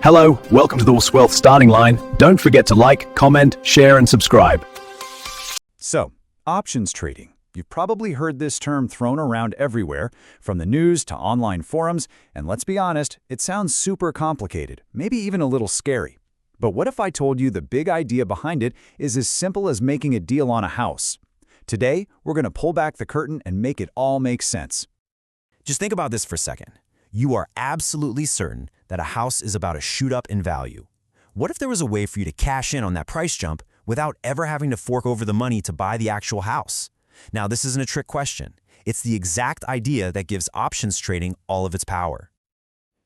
Hello, welcome to the Wealth Starting Line. Don't forget to like, comment, share, and subscribe. So, options trading. You've probably heard this term thrown around everywhere, from the news to online forums, and let's be honest, it sounds super complicated, maybe even a little scary. But what if I told you the big idea behind it is as simple as making a deal on a house? Today, we're going to pull back the curtain and make it all make sense. Just think about this for a second. You are absolutely certain that a house is about to shoot up in value. What if there was a way for you to cash in on that price jump without ever having to fork over the money to buy the actual house? Now, this isn't a trick question. It's the exact idea that gives options trading all of its power.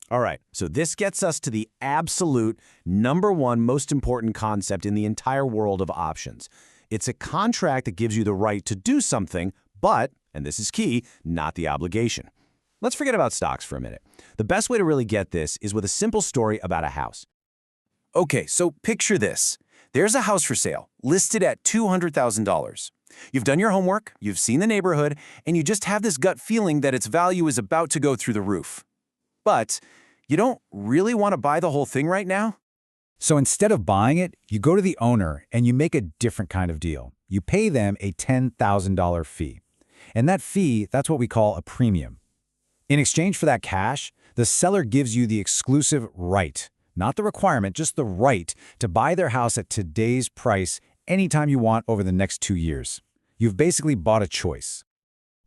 All right, so this gets us to the absolute #1 most important concept in the entire world of options. It's a contract that gives you the right to do something, but, and this is key, not the obligation. Let's forget about stocks for a minute. The best way to really get this is with a simple story about a house. Okay, so picture this. There's a house for sale, listed at $200,000. You've done your homework, you've seen the neighborhood, and you just have this gut feeling that its value is about to go through the roof. But you don't really want to buy the whole thing right now? So instead of buying it, you go to the owner and you make a different kind of deal. You pay them a $10,000 fee. And that fee, that's what we call a premium. In exchange for that cash, the seller gives you the exclusive right, not the requirement, just the right to buy their house at today's price anytime you want over the next 2 years. You've basically bought a choice.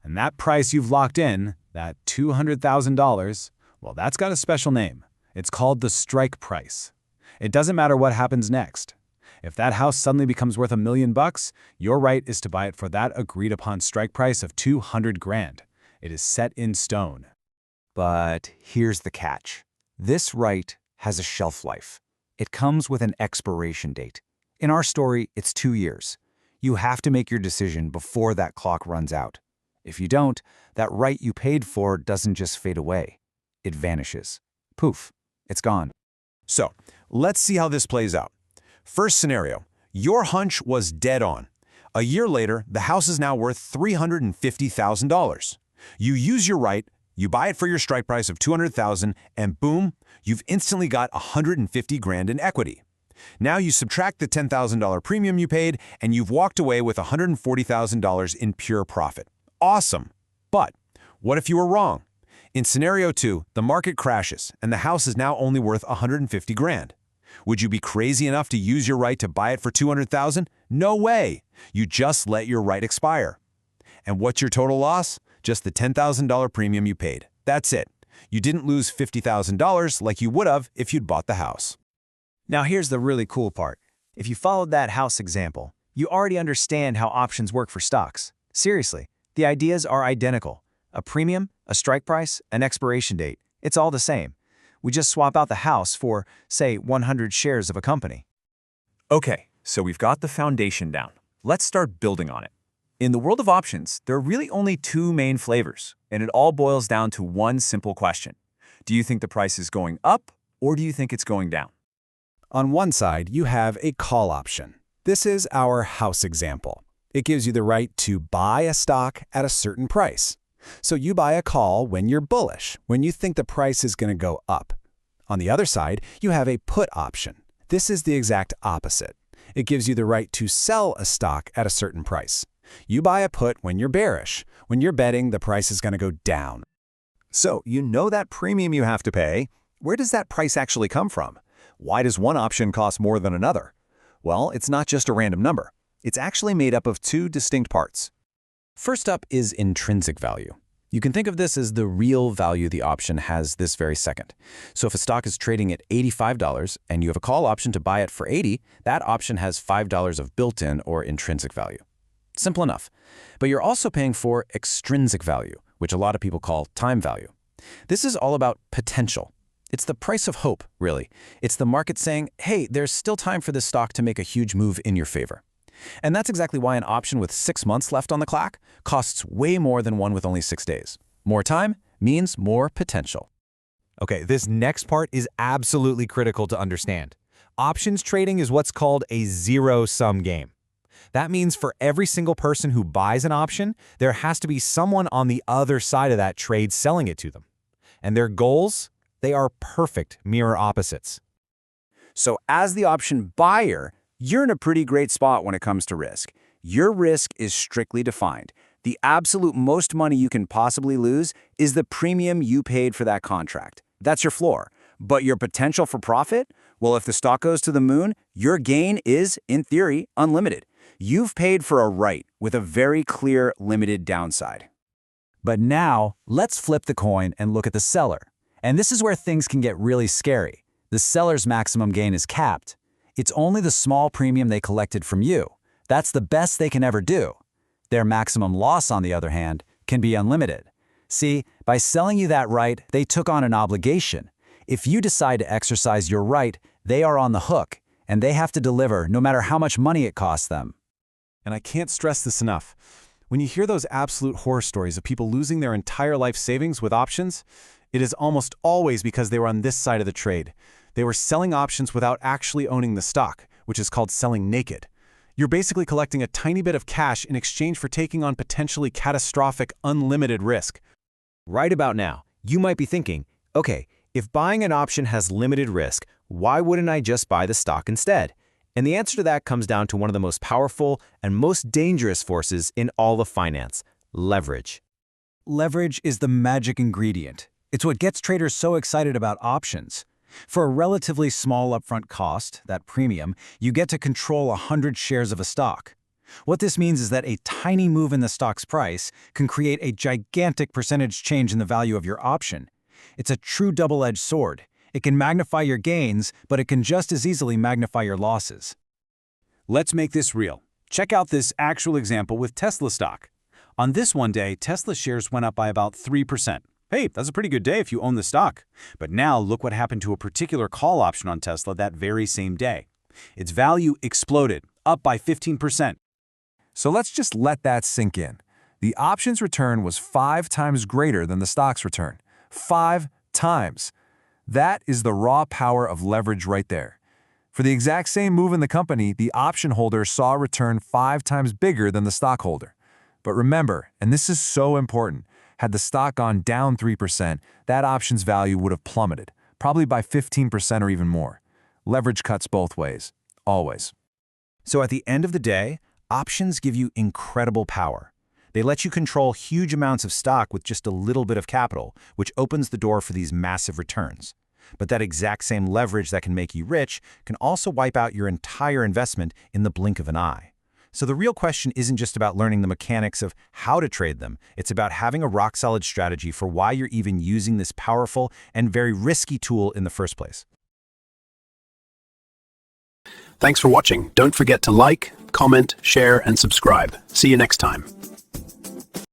And that price you've locked in, that $200,000, well, that's got a special name. It's called the strike price. It doesn't matter what happens next. If that house suddenly becomes worth $1 million, your right is to buy it for that agreed upon strike price of $200,000. It is set in stone. But here's the catch. This right has a shelf life. It comes with an expiration date. In our story, it's 2 years. You have to make your decision before that clock runs out. If you don't, that right you paid for doesn't just fade away. It vanishes. Poof, it's gone. So, let's see how this plays out. First scenario, your hunch was dead on. A year later, the house is now worth $350,000. You use your right, you buy it for your strike price of $200,000, and boom, you've instantly got $150,000 in equity. Now you subtract the $10,000 premium you paid, and you've walked away with $140,000 in pure profit. Awesome. But what if you were wrong? In scenario 2, the market crashes, and the house is now only worth $150,000. Would you be crazy enough to use your right to buy it for $200,000? No way. You just let your right expire. And what's your total loss? Just the $10,000 premium you paid. That's it. You didn't lose $50,000 like you would have if you'd bought the house. Now here's the really cool part. If you followed that house example, you already understand how options work for stocks. Seriously, the ideas are identical. A premium, a strike price, an expiration date. It's all the same. We just swap out the house for, say, 100 shares of a company. Okay, so we've got the foundation down. Let's start building on it. In the world of options, there are really only 2 main flavors, and it all boils down to one simple question. Do you think the price is going up, or do you think it's going down? On one side, you have a call option. This is our house example. It gives you the right to buy a stock at a certain price. So you buy a call when you're bullish, when you think the price is going to go up. On the other side, you have a put option. This is the exact opposite. It gives you the right to sell a stock at a certain price. You buy a put when you're bearish, when you're betting the price is going to go down. So you know that premium you have to pay. Where does that price actually come from? Why does one option cost more than another? Well, it's not just a random number. It's actually made up of 2 distinct parts. First up is intrinsic value. You can think of this as the real value the option has this very second. So if a stock is trading at $85 and you have a call option to buy it for $80, that option has $5 of built-in or intrinsic value. Simple enough. But you're also paying for extrinsic value, which a lot of people call time value. This is all about potential. It's the price of hope, really. It's the market saying, hey, there's still time for this stock to make a huge move in your favor. And that's exactly why an option with 6 months left on the clock costs way more than one with only 6 days. More time means more potential. Okay, this next part is absolutely critical to understand. Options trading is what's called a zero-sum game. That means for every single person who buys an option, there has to be someone on the other side of that trade selling it to them. And their goals? They are perfect mirror opposites. So as the option buyer, you're in a pretty great spot when it comes to risk. Your risk is strictly defined. The absolute most money you can possibly lose is the premium you paid for that contract. That's your floor. But your potential for profit? Well, if the stock goes to the moon, your gain is, in theory, unlimited. You've paid for a right with a very clear limited downside. But now, let's flip the coin and look at the seller. And this is where things can get really scary. The seller's maximum gain is capped. It's only the small premium they collected from you. That's the best they can ever do. Their maximum loss, on the other hand, can be unlimited. See, by selling you that right, they took on an obligation. If you decide to exercise your right, they are on the hook, and they have to deliver no matter how much money it costs them. And I can't stress this enough. When you hear those absolute horror stories of people losing their entire life savings with options, it is almost always because they were on this side of the trade. They were selling options without actually owning the stock, which is called selling naked. You're basically collecting a tiny bit of cash in exchange for taking on potentially catastrophic, unlimited risk. Right about now, you might be thinking, okay, if buying an option has limited risk, why wouldn't I just buy the stock instead? And the answer to that comes down to one of the most powerful and most dangerous forces in all of finance: leverage. Leverage is the magic ingredient. It's what gets traders so excited about options. For a relatively small upfront cost, that premium, you get to control 100 shares of a stock. What this means is that a tiny move in the stock's price can create a gigantic percentage change in the value of your option. It's a true double-edged sword. It can magnify your gains, but it can just as easily magnify your losses. Let's make this real. Check out this actual example with Tesla stock. On this one day, Tesla shares went up by about 3%. Hey, that's a pretty good day if you own the stock. But now look what happened to a particular call option on Tesla that very same day. Its value exploded, up by 15%. So let's just let that sink in. The option's return was 5 times greater than the stock's return. 5 times. That is the raw power of leverage right there. For the exact same move in the company, the option holder saw a return 5 times bigger than the stockholder. But remember, and this is so important, had the stock gone down 3%, that option's value would have plummeted, probably by 15% or even more. Leverage cuts both ways, always. So at the end of the day, options give you incredible power. They let you control huge amounts of stock with just a little bit of capital, which opens the door for these massive returns. But that exact same leverage that can make you rich can also wipe out your entire investment in the blink of an eye. So the real question isn't just about learning the mechanics of how to trade them. It's about having a rock-solid strategy for why you're even using this powerful and very risky tool in the first place. Thanks for watching. Don't forget to like, comment, share, and subscribe. See you next time.